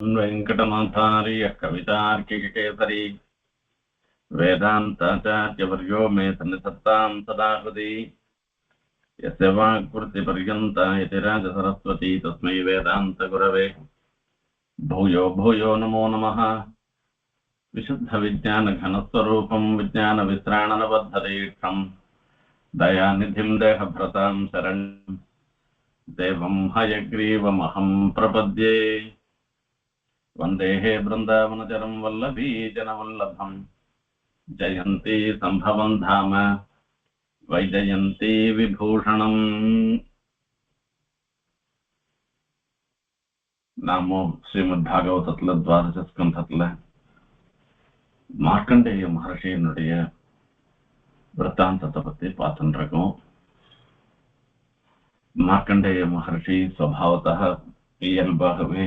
वेङ्कटनाथार्य कवितार्किककेसरी वेदान्ताचार्यवर्यो मे सन्निधत्तां सदा हृदि यस्य वाक्कृतिपर्यन्ता यतिराजसरस्वती तस्मै वेदान्तगुरवे भूयो भूयो नमो नमः। विशुद्धविज्ञानघनस्वरूपं विज्ञानविश्राणनबद्धदीक्षं दयानिधिं देहभ्रतां शरण्यं देवं हयग्रीवमहं प्रपद्ये। वन्देहे बृन्दावनचरं वल्लभीजनवल्लभं जयन्ती सम्भवं धाम वैजयन्ती विभूषणम्। नामो श्रीमद्भागवतत्ल द्वादश स्कन्धत्ल மார்க்கண்டேய மகர்ஷியினுடைய விருத்தாந்தத்தை பத்தி பார்த்துட்டு இருக்கோம். மார்க்கண்டேய மகர்ஷி சுபாவத்தக இயல்பாகவே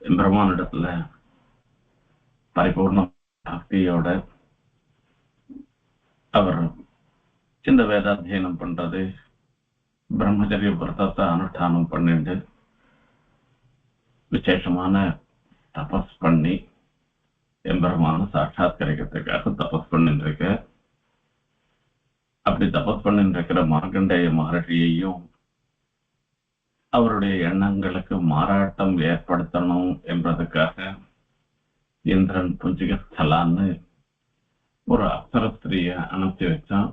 பிரம்மானிடத்துல பரிபூர்ண பக்தியோட அவர் இந்த வேதாத்தியனம் பண்றது, பிரம்மச்சரிய விரதத்தை அனுஷ்டானம் பண்ணிட்டு விசேஷமான தபஸ் பண்ணி எம்பெருமான சாட்சாத்கரிக்கிறதுக்காக தபஸ் பண்ணிட்டு இருக்க. அப்படி தபஸ் பண்ணிட்டு இருக்கிற மார்க்கண்டேய மகர்ஷியையும் அவருடைய எண்ணங்களுக்கு மாறாட்டம் ஏற்படுத்தணும் என்பதற்காக இந்திரன் புஞ்சிகஸ்தலான்னு ஒரு அப்சர ஸ்திரீய அனுப்பி வச்சான்.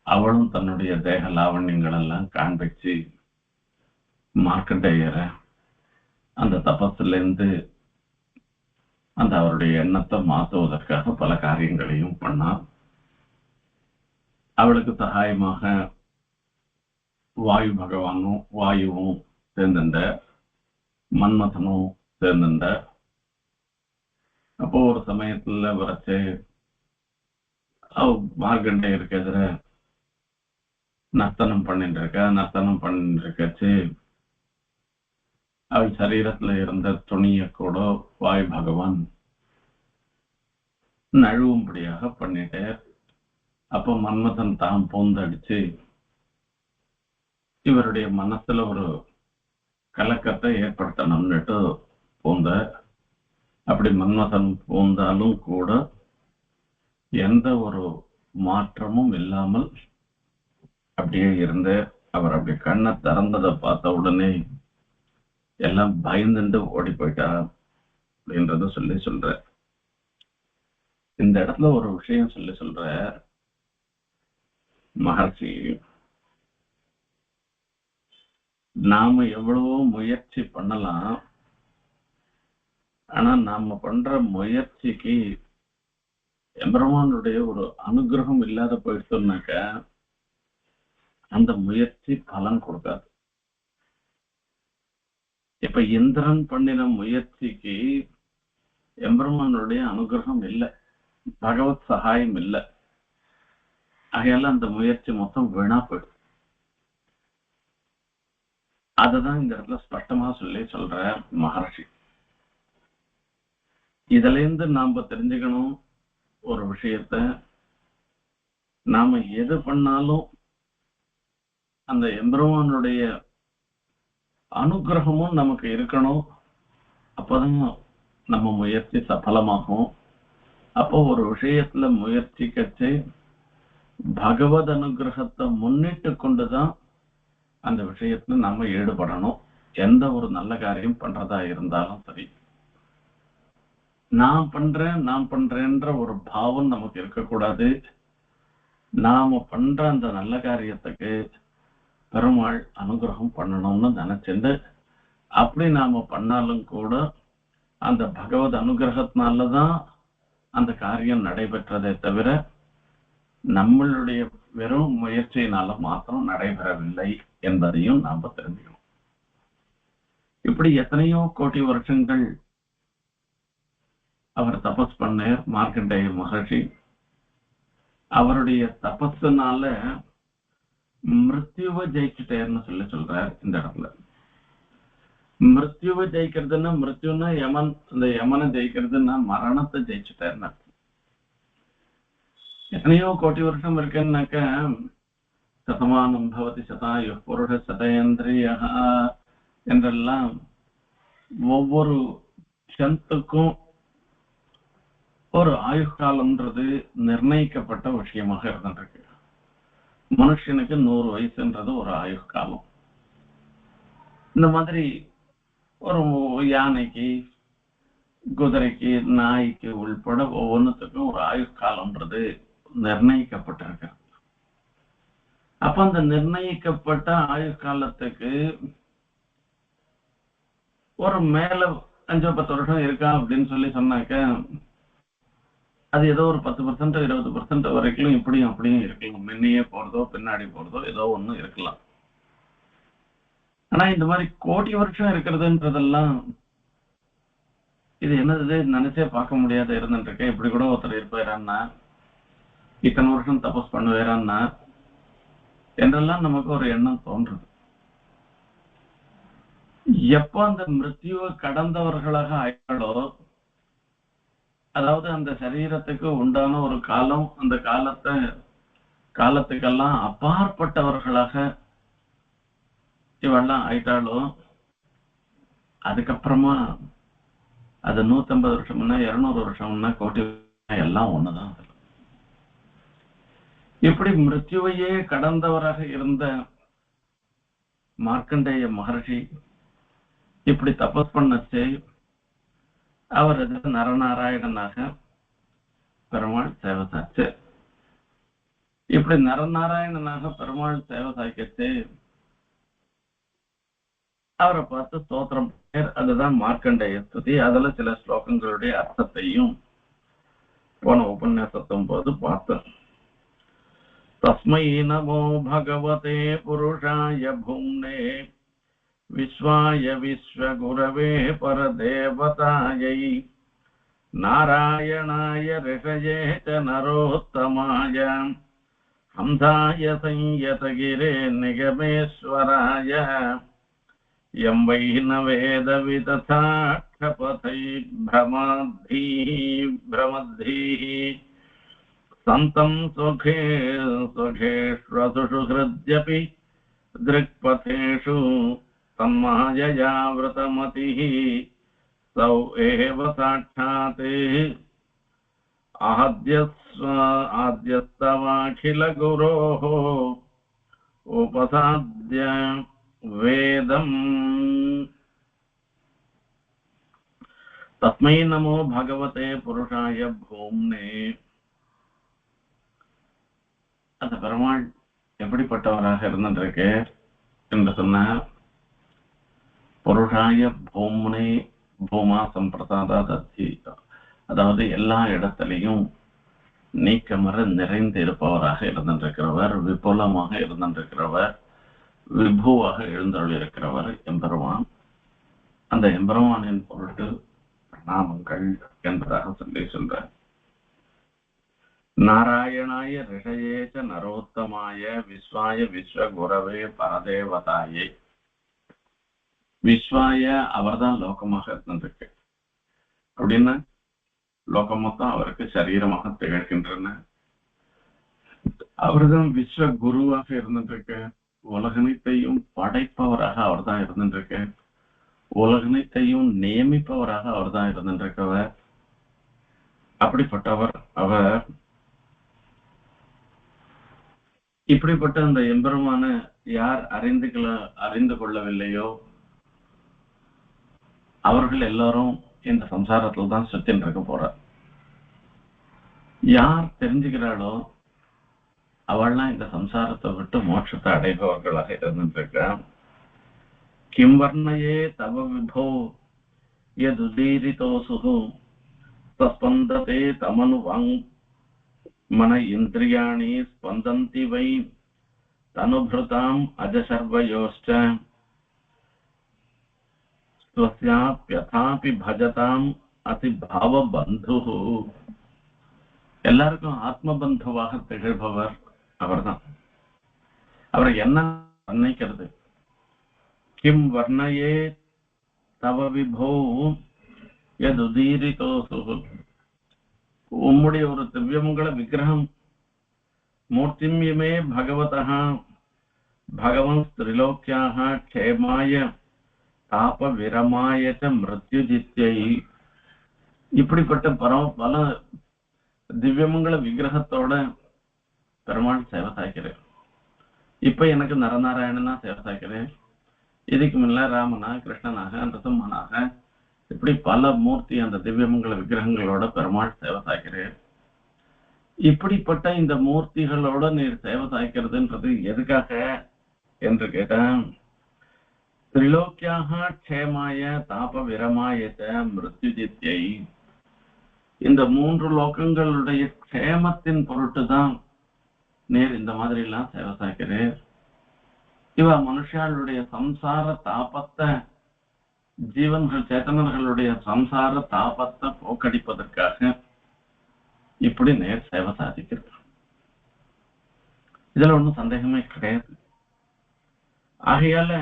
அவளும் தன்னுடைய தேக லாவண்யங்கள் எல்லாம் காண்பிச்சு மார்க்கண்டேயரை அந்த தபஸ்ல இருந்து அந்த அவருடைய எண்ணத்தை மாற்றுவதற்காக பல காரியங்களையும் பண்ணான். அவளுக்கு சகாயமாக வாயு பகவானும் வாயுவும் சேர்ந்துட்ட, மன்மதனும் சேர்ந்துட்ட. அப்போ ஒரு சமயத்துல வரைச்சு மார்க்கண்டேயருக்கு எதிர நர்த்தனம் பண்ணிட்டு இருக்கச்சு அவள் சரீரத்துல இருந்த துணிய கூட வாயு பகவான் நழுவும்படியாக பண்ணிட்டு, அப்போ மன்மதன் தான் பூந்தடிச்சு இவருடைய மனசுல ஒரு கலக்கத்தை ஏற்படுத்தணும்னுட்டு பூந்த. அப்படி மன்மதன் பூந்தாலும் கூட எந்த ஒரு மாற்றமும் இல்லாமல் அப்படியே இருந்த அவர் அப்படி கண்ணை திறந்ததை பார்த்த உடனே எல்லாம் பயந்துட்டு ஓடி போயிட்டா அப்படின்றத சொல்ற. இந்த இடத்துல ஒரு விஷயம் சொல்ற மகர்ஷி, நாம எவ்வளவோ முயற்சி பண்ணலாம், ஆனா நாம பண்ற முயற்சிக்கு எம்பெருமானுடைய ஒரு அனுகிரகம் இல்லாத போயிட்டோம்னாக்க அந்த முயற்சி பலன் கொடுக்காது. இப்ப இந்திரன் பண்ணின முயற்சிக்கு எம்பெருமானுடைய அனுகிரகம் இல்லை, பகவத் சகாயம் இல்லை. ஆகையால அந்த முயற்சி மொத்தம் வீணா போயிடும். அததான் இந்த இடத்துல ஸ்பஷ்டமா சொல்ற மகர்ஷி. இதுல இருந்து நாம தெரிஞ்சுக்கணும் ஒரு விஷயத்த, நாம எது பண்ணாலும் அந்த எம்பெருமானுடைய அனுகிரகமும் நமக்கு இருக்கணும். அப்பதான் நம்ம முயற்சி சஃலமாகும். அப்போ ஒரு விஷயத்துல முயற்சி கட்சி பகவத் அனுகிரகத்தை முன்னிட்டு கொண்டுதான் அந்த விஷயத்துல நம்ம ஈடுபடணும். எந்த ஒரு நல்ல காரியம் பண்றதா இருந்தாலும் சரி, நான் பண்றேன்ற ஒரு பாவம் நமக்கு இருக்கக்கூடாது. நாம பண்ற அந்த நல்ல காரியத்துக்கு பெருமாள் அனுகிரகம் பண்ணணும்னு நினைச்சுண்டு அப்படி நாம பண்ணாலும் கூட அந்த பகவத் அனுகிரகத்தினாலதான் அந்த காரியம் நடைபெற்றதை தவிர நம்மளுடைய வெறும் முயற்சியினால மாத்திரம் நடைபெறவில்லை என்பதையும் நாம தெரிஞ்சுக்கணும். இப்படி எத்தனையோ கோடி வருஷங்கள் அவர் தபஸ் பண்ணார் மார்க்கண்டேய மகர்ஷி. அவருடைய தபஸுனால மிருத்யுவை ஜெயிச்சுட்டேர்னு சொல்றார் இந்த இடத்துல. மிருத்யுவை ஜெயிக்கிறதுன்னா, மிருத்யுன்னா யமன், அந்த யமனை ஜெயிக்கிறதுன்னா மரணத்தை ஜெயிச்சுட்டாருன்னு. எத்தனையோ கோடி வருஷம் இருக்குன்னாக்க சதமானம் பவதி சதாயு புருஷ சதேந்திரிய என்றெல்லாம் ஒவ்வொரு க்ஷணத்துக்கும் ஒரு ஆயுஷ்காலம்ன்றது நிர்ணயிக்கப்பட்ட விஷயமாக இருந்துருக்கு. மனுஷனுக்கு 100 வயசுன்றது ஒரு ஆயுஷ்காலம். இந்த மாதிரி ஒரு யானைக்கு, குதிரைக்கு, நாய்க்கு உள்பட ஒவ்வொன்றுத்துக்கும் ஒரு ஆயுஷ்காலம்ன்றது நிர்ணயிக்கப்பட்டிருக்கு. அப்ப அந்த நிர்ணயிக்கப்பட்ட ஆயுஷ்காலத்துக்கு ஒரு மேல 5-10 வருஷம் இருக்கா அப்படின்னு சொல்லி சொன்னாக்க அது ஏதோ ஒரு 10% 20% வரைக்கும் இப்படியும் அப்படியும் இருக்கலாம். முன்னையே போறதோ பின்னாடி போறதோ ஏதோ ஒண்ணு இருக்கலாம். ஆனா இந்த மாதிரி கோடி வருஷம் இருக்கிறதுன்றதெல்லாம் இது என்னது நினைச்சே பார்க்க முடியாத இருந்துட்டு இருக்கேன். இப்படி கூட ஒருத்தர் இருப்பாரான்னா, இத்தனை வருஷம் தபஸ் பண்ணுவேரான்னா என்றெல்லாம் நமக்கு ஒரு எண்ணம் தோன்றுது. எப்போ அந்த மிருத்யுவை கடந்தவர்களாக ஆயிட்டாலோ, அதாவது அந்த சரீரத்துக்கு உண்டான ஒரு காலம், அந்த காலத்துக்கெல்லாம் அப்பாற்பட்டவர்களாக இவெல்லாம் ஆயிட்டாலும் அதுக்கப்புறமா அது 150 வருஷம்னா 200 வருஷம்னா கோடி எல்லாம் ஒண்ணுதான். இப்படி மிருத்யுவையே கடந்தவராக இருந்த மார்க்கண்டேய மகர்ஷி இப்படி தபஸ் பண்ணச்சு அவர் நரநாராயணனாக பெருமாள் சேவை சாச்சு. இப்படி நரநாராயணனாக பெருமாள் சேவை சாய்க்கச்சு அவரை பார்த்து ஸ்தோத்திரம் பேர், அதுதான் மார்க்கண்டேய ஸ்துதி. அதுல சில ஸ்லோகங்களுடைய அர்த்தத்தையும் போன உபன்யாசத்தும் போது பார்த்தோம். தஸ்மை நமோ பகவதே புருஷாய பூம்னே விஸ்வாய விஸ்வகுரவே பரதேவதாயை நாராயணாய ரிஷயே ச நரோத்தமாய ஹம்சாய சம்யதகிரே நிகமேஸ்வராய யம் வை ந வேத விததாட்சபதை பிரமத்தீः சந்தம் சுகேஷ்வசுஷு ஹிருத்யபி திருக்பதேஷு தன்மாயயா விரதமதிः சௌ ஏவ சாட்சாத் ஆத்யஸ்தவாகில குரோः உபசாத்ய வேதம். தஸ்மை நமோ பகவதே புருஷாய பூம்னே. அந்த பெருமாள் எப்படிப்பட்டவராக இருந்திருக்கு என்று சொன்னார். புருஷாய பூம்னே பூமா சம்பிரசாதாதி, அதாவது எல்லா இடத்திலையும் நீக்கமர நிறைந்து இருப்பவராக இருந்திருக்கிறவர், விபுலமாக இருந்திருக்கிறவர், விபுவாக எழுந்தருளிருக்கிறவர் எம்பெருமான். அந்த எம்பெருமானின் பொருட்டு பிரணாமங்கள் என்பதாக சொல்றார். நாராயணாய ரிஷயே ச நரோத்தமாய விஸ்வாய விஸ்வகுரவே பரதேவதாயை. விஸ்வாய அவர்தான் லோகமாக இருந்திருக்கு அப்படின்னா லோகம் மொத்தம் அவருக்கு சரீரமாக திகழ்கின்றன. அவர்தான் விஸ்வ குருவாக இருந்திருக்கு. உலகனைத்தையும் படைப்பவராக அவர் தான் இருந்திருக்கு. உலகனைத்தையும் நியமிப்பவராக அவர் தான் இருந்திருக்கவர். அப்படிப்பட்டவர் அவர். இப்படிப்பட்ட அந்த எம்பெருமான யார் அறிந்து கொள்ளவில்லையோ அவர்கள் எல்லாரும் இந்த சம்சாரத்துல தான் சுத்தின்னு இருக்க போறார். யார் தெரிஞ்சுக்கிறாளோ அவள்லாம் இந்த சம்சாரத்தை விட்டு மோட்சத்தை அடைபவர்களாக இருந்துருக்க. கிம் வர்ணயே தவ விபோ யதுதீரிதோசுஹு ஸ்பந்ததே தமனு வாங் மன இந்திரியாணி ஸ்பந்தந்தி வை தனுபிருதாம் அஜசர்வயோஷ்ச ஸ்வஸ்யாப்யதாபி பஜதாம் அதி பாவ பந்துஹு. எல்லாருக்கும் ஆத்ம பந்துவாக திகழ்பவர் அவர்தான். அவரை என்ன வர்ணிக்கிறது? கிம் வர்ணயே தவ விபோ யதுதீரிதோசுஹு. உம்முடைய ஒரு திவ்யமங்கள விக்கிரகம் மூர்த்திம்யமே பகவதः பகவன் திரிலோக்கியாக க்ஷேமாய தாப விரமாயச்ச மிருத்யுஜித்யை, இப்படிப்பட்ட பல திவ்யமங்கள விக்கிரகத்தோட பெருமாள் சேவை சாய்க்கிறேன். இப்ப எனக்கு நரநாராயணனா சேவை சாய்க்கிறேன். இதுக்கு முன்ன ராமனா, கிருஷ்ணனாக, நரசிம்மனாக, இப்படி பல மூர்த்தி அந்த திவ்யமங்கள விக்கிரகங்களோட பெருமாள் சேவை சாய்க்கிறேன். இப்படிப்பட்ட இந்த மூர்த்திகளோட நீர் சேவை சாய்க்கிறதுன்றது எதுக்காக என்று கேட்டேன். திரிலோக்கியாக க்ஷேமாய தாப விரமாயச்ச மிருத்யுஜித்யை, இந்த 3 லோகங்களுடைய க்ஷேமத்தின் பொருட்டுதான் நேர் இந்த மாதிரி எல்லாம் சேவை சாய்க்கிறேன். இவ மனுஷாளுடைய சம்சார தாபத்தை, ஜீவன்கள் சேத்தனர்களுடைய சம்சார தாபத்தை போக்கடிப்பதற்காக இப்படி நேர் சேவை சாதிக்கிறது. இதுல ஒன்றும் சந்தேகமே கிடையாது. ஆகையால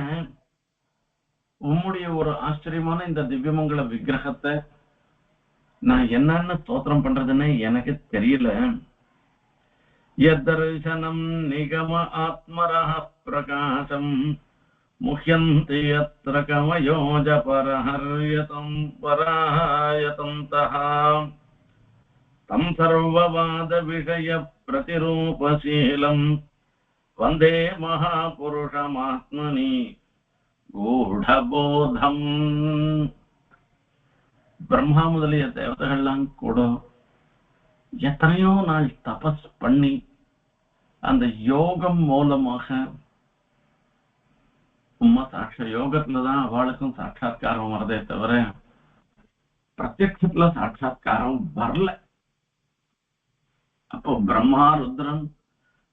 உம்முடைய ஒரு ஆச்சரியமான இந்த திவ்யமங்கள விக்கிரகத்தை நான் என்னன்னு ஸ்தோத்திரம் பண்றதுன்னு எனக்கு தெரியல. யதர்சனம் நிகம ஆத்மரஹ பிரகாசம் முஹ்யந்தி யத்ர கமயோஜ பரஹர்யதம் பராயதந்தஹ தம் சர்வவாத விஷய பிரதிரூபசீலம் வந்தே மகாபுருஷமாத்மனி கூடபோதம். பிரம்மா முதலிய தேவதைகள்லாம் கூட எத்தனையோ நாள் தபஸ் பண்ணி அந்த யோகம் மூலமாக உம்மா சாட்ச யோகத்துலதான் அவளுக்கும் சாட்சா்காரம் வரதே தவிர பிரத்யட்சத்துல சாட்சா்காரம் வரல. அப்போ பிரம்மா, ருத்ரன்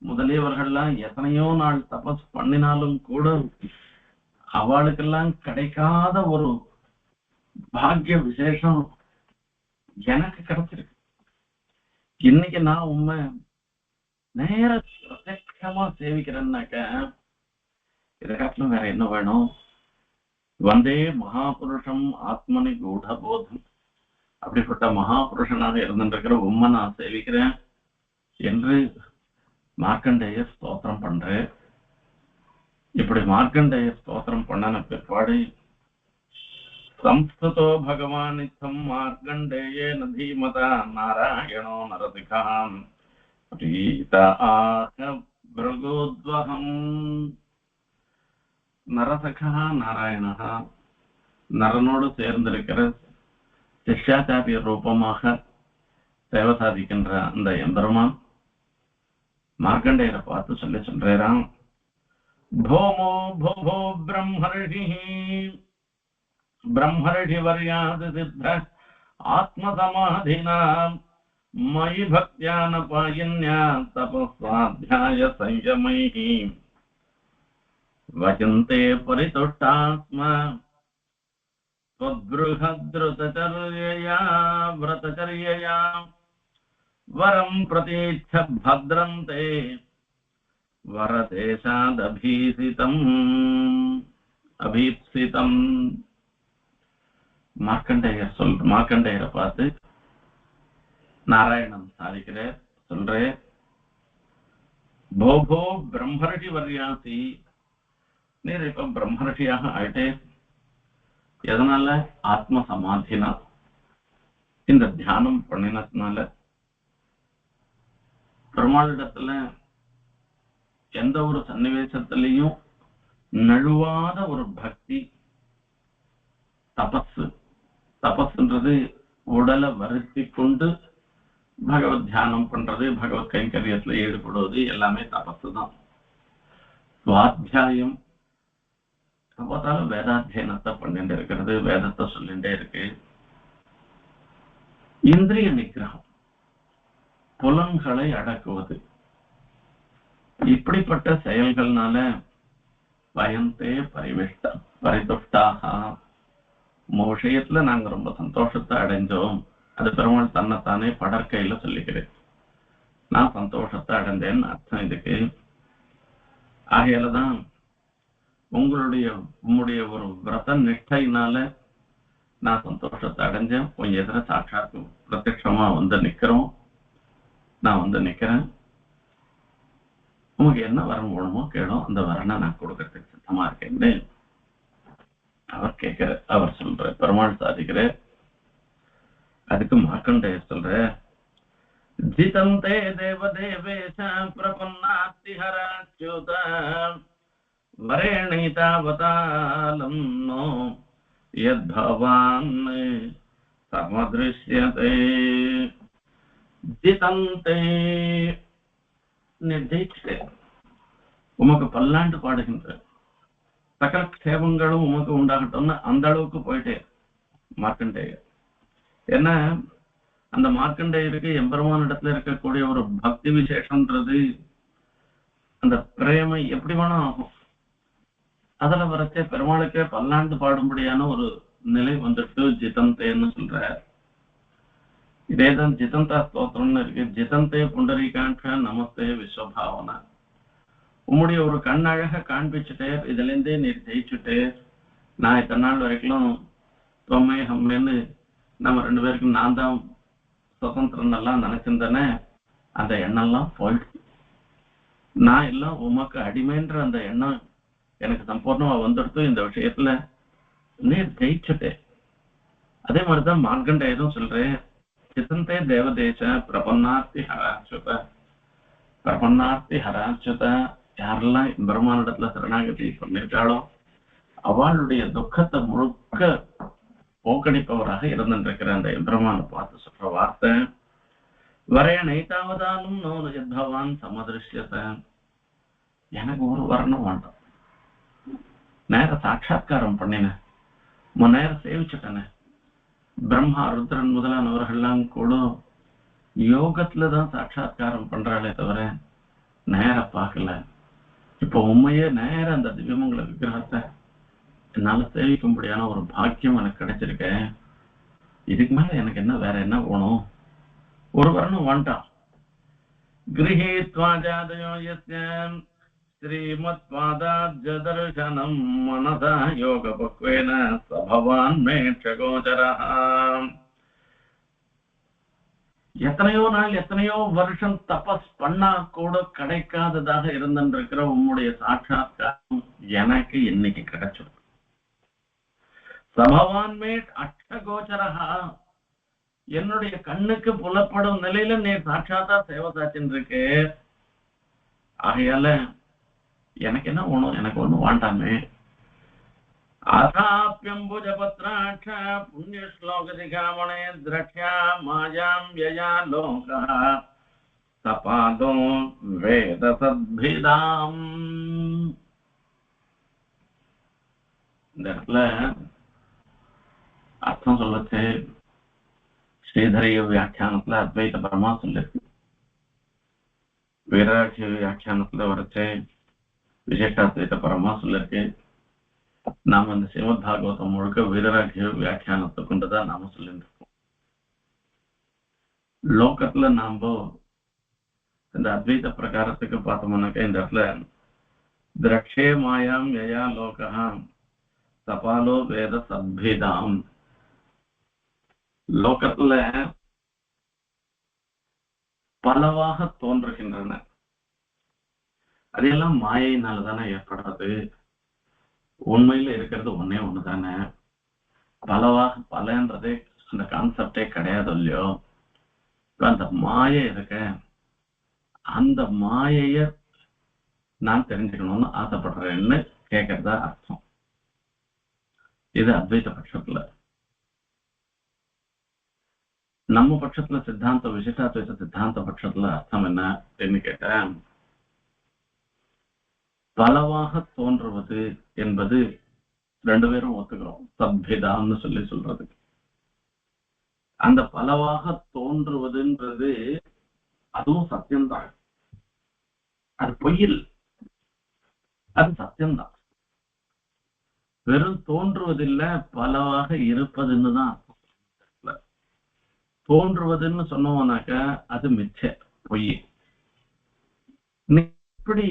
முதலியவர்கள்லாம் எத்தனையோ நாள் தபஸ் பண்ணினாலும் கூட அவளுக்கெல்லாம் கிடைக்காத ஒரு பாக்கிய விசேஷம் எனக்கு கிடைச்சிருக்கு. இன்னைக்கு நான் உண்மை நேர பிரத்யட்சமா சேவிக்கிறேன்னாக்க இதை காட்டிலும் வேற என்ன வேணும்? வந்தே மகாபுருஷம் ஆத்மனி கூடபோதம், அப்படிப்பட்ட மகாபுருஷனாக இருந்துருக்கிற உண்மை நான் சேவிக்கிறேன் என்று மார்க்கண்டேய ஸ்தோத்திரம் பண்றேன். இப்படி மார்க்கண்டேய ஸ்தோத்திரம் பண்ணன பிற்பாடு संस्तुतो भगवानित्थं मार्कण्डेयेन धीमता नारायणो नरसिकान् प्रीताः भृगुद्वहम्. நரசகா நாராயணா, நரனோடு சேர்ந்திருக்கிற சிஷ்யாச்சாரிய ரூபமாக சேவை சாதிக்கின்ற அந்த எம்பெருமான் மார்க்கண்டேயரை பார்த்து சொல்றான். भोमो भोभो ब्रह्मर्षि ब्रह्मर्षिवर्यात् सिद्ध आत्मसमाधिना मयि भक्त्यानपायिन्या तपस्वाध्याय संयमैः वचन्ते परितुष्टात्मा त्वद्बृहद्रुतचर्यया व्रतचर्यया वरं प्रतीच्छ भद्रन्ते वरदेशादभीसितम् अभीप्सितम्. மார்க்கண்டேயரை பார்த்து நாராயணன் சாதிக்கிறார், சொல்றேன். போபோ பிரம்மர்ஷி வர்யாசி, நீர் இப்ப பிரம்மர்ஷியாக ஆயிட்டே. எதனால? ஆத்ம சமாதினா, இந்த தியானம் பண்ணினதுனால. பெருமாளிடத்துல எந்த ஒரு சன்னிவேசத்திலையும் நழுவாத ஒரு பக்தி, தபஸ். தபஸ்ன்றது உடலை வருத்தி கொண்டு பகவத் தியானம் பண்றது, பகவத் கைங்கரியத்துல ஈடுபடுவது எல்லாமே தபஸ் தான். சுவாத்தியாயம் பார்த்தாலும் வேதாத்தியனத்தை பண்ணிட்டு இருக்கிறது, வேதத்தை சொல்லிட்டே இருக்கு. இந்திரிய நிகிரகம், புலன்களை அடக்குவது, இப்படிப்பட்ட செயல்கள்னால பயந்தே பரிதுஷ்டாக, விஷயத்துல நாங்க ரொம்ப சந்தோஷத்தை அடைஞ்சோம். அது பெருமாள் தன்னைத்தானே படற்கையில சொல்லிக்கிறேன். நான் சந்தோஷத்தை அடைந்தேன்னு அர்த்தம் இதுக்கு. ஆகையாலதான் உம்முடைய ஒரு விரத நிஷ்டையினால நான் சந்தோஷத்தை அடைஞ்சேன். உன் எதிர சாட்சாத்து பிரத்யட்சமா வந்து நிக்கிறோம். நான் வந்து நிக்கிறேன். உங்களுக்கு என்ன வரம் வேணுமோ கேளும், அந்த வரனை நான் கொடுக்கறதுக்கு சித்தமா இருக்கேன். அவர் கேட்கிற, அவர் சொல்ற, பெருமாள் சாதிக்கிற. அதுக்கு மார்க்கண்டேயர் சொல்ற, ஜிதந்தே தேவதேவேஷ பிரபன்னாத்திஹராச்யுத வரேணிதாவதாலம் நோ யத்பவான் சமத்ருஷ்யதே. ஜிதந்தே, ஜெயிச்சுட்டே, உமக்கு பல்லாண்டு பாடுகின்ற சகல க்ஷேமங்களும் உமக்கு உண்டாகட்டும்னு அந்த அளவுக்கு போயிட்டே மார்க்கண்டேயர். ஏன்னா அந்த மார்க்கண்டேயருக்கு எம்பெருமான் இடத்துல இருக்கக்கூடிய ஒரு பக்தி விசேஷம்ன்றது அந்த பிரேமை எப்படி வேணா ஆகும். அதுல வரச்சே பெருமாளுக்கே பல்லாண்டு பாடும்படியான ஒரு நிலை வந்துட்டு ஜிதந்தேன்னு சொல்ற. இதேதான் ஜிதந்தா ஸ்தோத்திரம்னு இருக்கு. ஜிதந்தே புண்டரீகாட்ச நமஸ்தே விஸ்வபாவனா. உம்முடைய ஒரு கண்ணழக காண்பிச்சுட்டே, இதுல இருந்தே நீர் ஜெயிச்சுட்டே. நான் இத்தனை நாள் வரைக்கும் தொம்மை ஹம்னு நம்ம 2 பேருக்கும் நான் தான் சுதந்திரம் எல்லாம் நினைச்சிருந்தேனே, அந்த எண்ணம்லாம் போயிடுச்சு. நான் எல்லாம் உமக்கு அடிமைன்ற அந்த எண்ணம் எனக்கு சம்பூர்ணமா வந்துடுத்து. இந்த விஷயத்துல நீர் ஜெயிச்சுட்டே. அதே மாதிரிதான் மார்க்கண்டேயரும் சொல்றேன், சித்தந்தே தேவதேச பிரபன்னார்த்தி ஹராச்சுத. பிரபன்னார்த்தி ஹராச்சுத, யாரெல்லாம் பிரம்மாண்டத்துல சரணாகதி பண்ணிருக்காளோ அவளுடைய துக்கத்தை முழுக்க போக்கடிப்பவராக இருந்திருக்கிற அந்த எம்பெருமான பார்த்து சொல்ற வார்த்தை, வரைய நைத்தாவதானும் நோன் யத்பவான் சமதிருஷ்யத. எனக்கு ஒரு வர்ணம் வேண்டாம், நேர சாட்சா்காரம் பண்ணினேன், நேரம் சேவிச்சுட்டேனே. பிரம்மா ருத்ரன் முதலானவர்கள்லாம் கூட யோகத்துலதான் சாட்சா்காரம் பண்றாளே தவிர நேர பார்க்கல. இப்ப உண்மையே நேர அந்த திவ்யமங்கல விக்கிரகத்தை என்னால சேவிக்கும்படியான ஒரு பாக்கியம் எனக்கு கிடைச்சிருக்க. இதுக்கு மேல எனக்கு என்ன, வேற என்ன போகணும்? ஒரு வரணும் வேண்டாம். கிரகீத்வாஜாதயோ யஸ்யம் ஸ்ரீமத் பாதாஜதர்சனம் மனதா யோக பக்வேன சபவான் மேட்சகோச்சரம். எத்தனையோ நாள் எத்தனையோ வருஷம் தபஸ் பண்ணா கூட கிடைக்காததாக இருந்திருக்கிற உம்முடைய சாட்சாத்காரம் எனக்கு இன்னைக்கு கிடைச்சிடும். சபவான் மேட் அஷ்டகோச்சரஹா, என்னுடைய கண்ணுக்கு புலப்படும் நிலையில நீ சாட்சாத்தா சேவை சாச்சின்னு இருக்கு. ஆகையால எனக்கு என்ன ஒண்ணும், எனக்கு ஒண்ணும் வேண்டாமே. ஆதாப்யம்புஜபத்ராட்ச புண்ணியஸ்லோகதிகாமணே திரக்ஷ்யா மாயாம் யயா லோகா தபாதோ வேத சத்பிதாம். இந்த இடத்துல அர்த்தம் சொல்லச்சு ஸ்ரீதரிய வியாக்கியானத்துல அத்வைத பரமா சொல்லிருக்கு. வீராட்சி வியாக்கியானத்துல வரச்சு விசேஷாத்வைத பரமா சொல்லிருக்கு. நாம இந்த ஸ்ரீமத் பாகவதம் முழுக்க வீரராட்சிய வியாக்கியானத்தை கொண்டுதான் நாம சொல்லிட்டு இருக்கோம். லோகத்துல நாம இந்த அத்வைத பிரகாரத்துக்கு பார்த்தோம்னாக்க இந்த இடத்துல திரக்ஷே மாயாம் யயா லோகா தபாலோ வேத சத்பிதாம். லோகத்துல பலவாக தோன்றுகின்றன, அதையெல்லாம் மாயினாலதானே ஏற்படுறது. உண்மையில இருக்கிறது ஒன்னே ஒண்ணுதானே. பலவாக, பலன்றதே அந்த கான்செப்டே கிடையாது இல்லையோ. அந்த மாயை இருக்க, அந்த மாயைய நான் தெரிஞ்சுக்கணும்னு ஆசைப்படுறேன்னு கேட்கறதா அர்த்தம். இது அத்வைத பட்சத்துல. நம்ம பட்சத்துல சித்தாந்த விசிஷ்டாத்வைத சித்தாந்த பட்சத்துல அர்த்தம் என்ன அப்படின்னு கேட்ட, பலவாக தோன்றுவது என்பது 2 பேரும் ஒத்துக்கிறோம், சத்பிதான்னு சொல்றது. அந்த பலவாக தோன்றுவதுன்றது அதுவும் சத்தியம்தான். அது பொய்யில், அது சத்தியம்தான். வெறும் தோன்றுவதில்லை, பலவாக இருப்பதுன்னு தான். தோன்றுவதுன்னு சொன்னோம்னாக்க அது மிச்ச பொய். இப்படி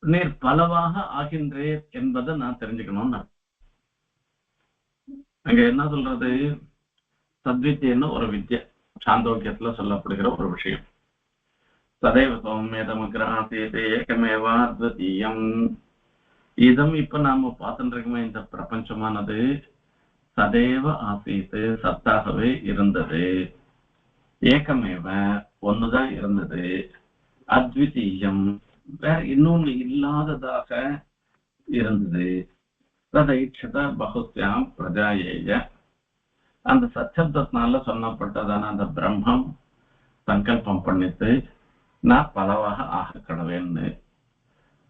நீர் பலவாக ஆகின்றேன் என்பதை நான் தெரிஞ்சுக்கணும்னு. அங்க என்ன சொல்றது, சத்வித்தியன்னு ஒரு வித்யை, சாந்தோக்கியத்துல சொல்லப்படுகிற ஒரு விஷயம். சதைவ சௌமியதமக்ராசீதே ஏகமேவா அத்விதீயம் இதம் இப்ப நாம பார்த்துட்டு இருக்கோமே இந்த பிரபஞ்சமானது சதேவ ஆசீத்து சத்தாகவே இருந்தது, ஏகமேவ ஒண்ணுதான் இருந்தது, அத்விதீயம் வேற இன்னொன்னு இல்லாததாக இருந்தது, ததைட்சத பகுஸ்யாம் பிரஜாயேய அந்த சச்சப்தத்தினால சொல்லப்பட்டதான அந்த பிரம்மம் சங்கல்பம் பண்ணிட்டு நான் பலவாக ஆக கடவேன்னு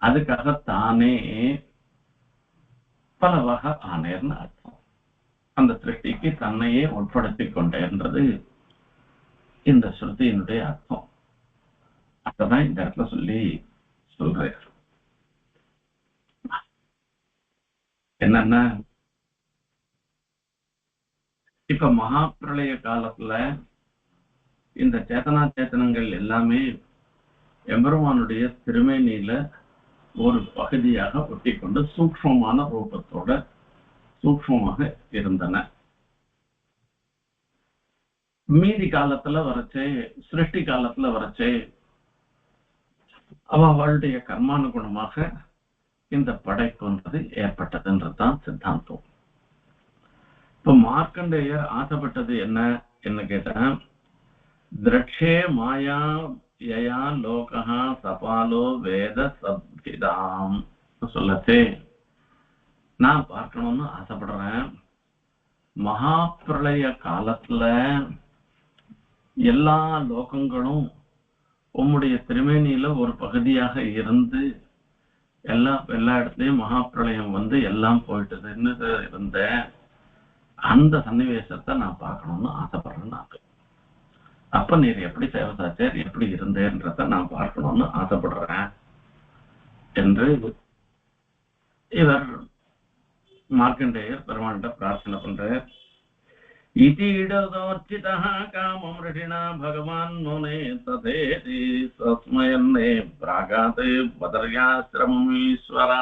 அதுக்காக தானே பலவாக ஆனேர்னு அர்த்தம். அந்த சிருஷ்டிக்கு தன்னையே உட்படுத்தி கொண்டேன்றது இந்த ஸ்ருதியினுடைய அர்த்தம். அதான் இந்த இடத்துல சொல்றேன். என்னன்னா இப்ப மகாபிரளய காலத்துல இந்த சேத்தனா சேத்தனங்கள் எல்லாமே எம்பெருமானுடைய திருமேனியில ஒரு பகுதியாக ஒட்டி கொண்டு சூக்ஷ்மமான ரூபத்தோட சூக்ஷ்மமாக இருந்தன. மீதி காலத்துல வரைச்சே சிருஷ்டி காலத்துல வரைச்சே அவளுடைய கர்மானுகுணமாக இந்த படைப்புன்றது ஏற்பட்டதுன்றதுதான் சித்தாந்தம். இப்ப மார்க்கண்டேயர் ஆசைப்பட்டது என்ன கேட்டா, திரட்சே மாயா யயா லோகா சபாலோ வேத சப்திதாம் சொல்லச்சே நான் பார்க்கணும்னு ஆசைப்படுறேன். மகா பிரளய காலத்துல எல்லா லோகங்களும் உம்முடைய திருமேனியில ஒரு பகுதியாக இருந்து எல்லா இடத்துலயும் மகா பிரளயம் வந்து எல்லாம் போயிட்டதுன்னு இருந்த அந்த சன்னிவேசத்தை நான் பார்க்கணும்னு ஆசைப்படுறேன். அப்ப நீர் எப்படி சேவசாச்சர் எப்படி இருந்தேன்றத நான் பார்க்கணும்னு ஆசைப்படுறேன் என்று இவர் மார்க்கண்டேயர் பெருமாள்கிட்ட பிரார்த்தனை பண்றார். இதீடதோர்ச்சிதா காமம் ரிஷிணா பகவான் முனே ததேதி சஸ்மயன்னே பிராகாத் பதர்யாஸ்ரமம் ஈஸ்வரா.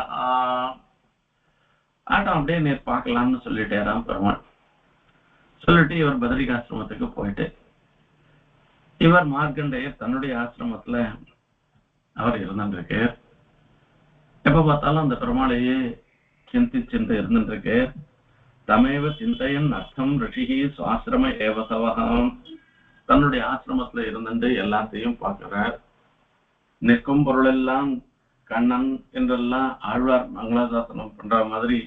ஆட்டம் அப்படியே நீர் பார்க்கலாம்னு சொல்லிட்டேராம் பெருமாள். சொல்லிட்டு இவர் பதரிகாசிரமத்துக்கு போயிட்டு இவர் மார்க்கண்டேயர் தன்னுடைய ஆசிரமத்துல அவர் இருந்துருக்கு. எப்ப பார்த்தாலும் அந்த பெருமாளையே சிந்திச்சு இருந்துருக்கு. தமேவ சிந்தையன் அர்த்தம் ரிஷிகி சுவாசிரம ஏவசவகம். தன்னுடைய ஆசிரமத்துல இருந்துட்டு எல்லாத்தையும் பார்க்கிறார். நிற்கும் பொருள் எல்லாம் கண்ணன் என்றெல்லாம் ஆழ்வார் மங்களாசாசனம் பண்ற மாதிரி,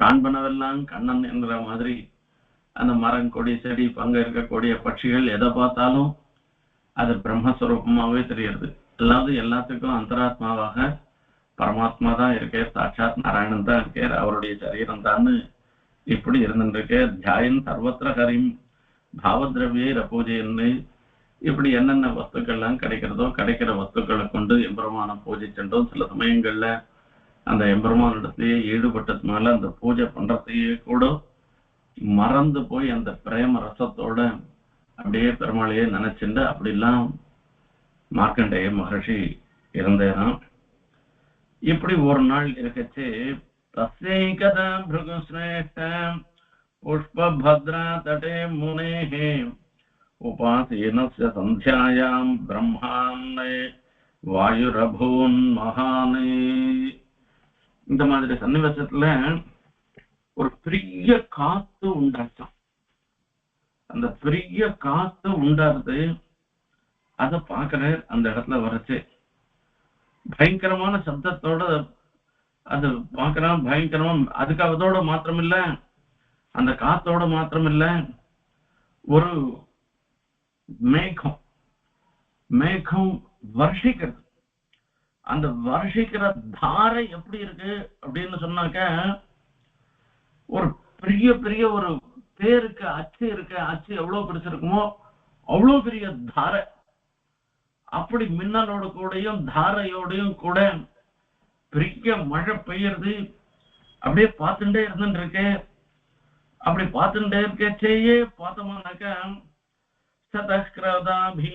காண்பனவெல்லாம் கண்ணன் என்கிற மாதிரி அந்த மரம் கொடி செடி பங்க இருக்கக்கூடிய பட்சிகள் எதை பார்த்தாலும் அது பிரம்மஸ்வரூபமாவே தெரியுது. அதாவது எல்லாத்துக்கும் அந்தராத்மாவாக பரமாத்மா தான் இருக்கே, சாட்சாத் நாராயணன் தான் இருக்கார், அவருடைய சரீரம் தான் இப்படி இருந்துருக்கு. தியாயன் சர்வத்திர ஹரிம் பாவதிரவியை ரபூஜைன்னு இப்படி என்னென்ன வஸ்துக்கள்லாம் கிடைக்கிறதோ கிடைக்கிற வஸ்துக்களை கொண்டு எம்பெருமான பூஜிச்சுட்டோம். சில சமயங்கள்ல அந்த எம்பெருமானிடத்தையே ஈடுபட்டதுனால அந்த பூஜை பண்றதையே கூட மறந்து போய் அந்த பிரேம ரசத்தோட அப்படியே பெருமாளையே நினைச்சுண்டு அப்படிலாம் மார்க்கண்டேய மகர்ஷி இருந்தேனாம். இப்படி ஒரு நாள் இருக்கச்சு தஸ்யைகதா பிருகுஸ்ரேஷ்ட புஷ்பபத்ரா தடே முனேஹே உபாசீனஸ்ய சந்தியாயாம் பிரம்மாண்ணே வாயுரபூன் மகானே. இந்த மாதிரி சன்னிவேசத்துல ஒரு பெரிய காத்து உண்டாச்சான். அந்த பெரிய காத்து உண்டாருது. அதை பாக்குற அந்த இடத்துல வரைச்சு பயங்கரமான சப்தத்தோட அது பாக்குறான். பயங்கரமா அதுக்கு அதோட மாத்திரம் இல்ல, அந்த காத்தோட மாத்திரம் இல்ல, ஒரு மேகம் வருஷிக்கிறது. அந்த வருஷிக்கிற தாரை எப்படி இருக்கு அப்படின்னு சொன்னாக்க, ஒரு பெரிய பெரிய ஒரு பேருக்கு அச்சு இருக்கு. அச்சு எவ்வளவு பிடிச்சிருக்குமோ அவ்வளவு பெரிய தாரை. அப்படி மின்னலோட கூடயும் தாரையோடையும் கூட பெரிய மழை பெய்யறது. அப்படியே பார்த்துட்டே இருந்துட்டு இருக்கு. அப்படி பார்த்துட்டே இருக்கச்சேயே பார்த்தோம்னாக்கா சதஸ்கிரதாபி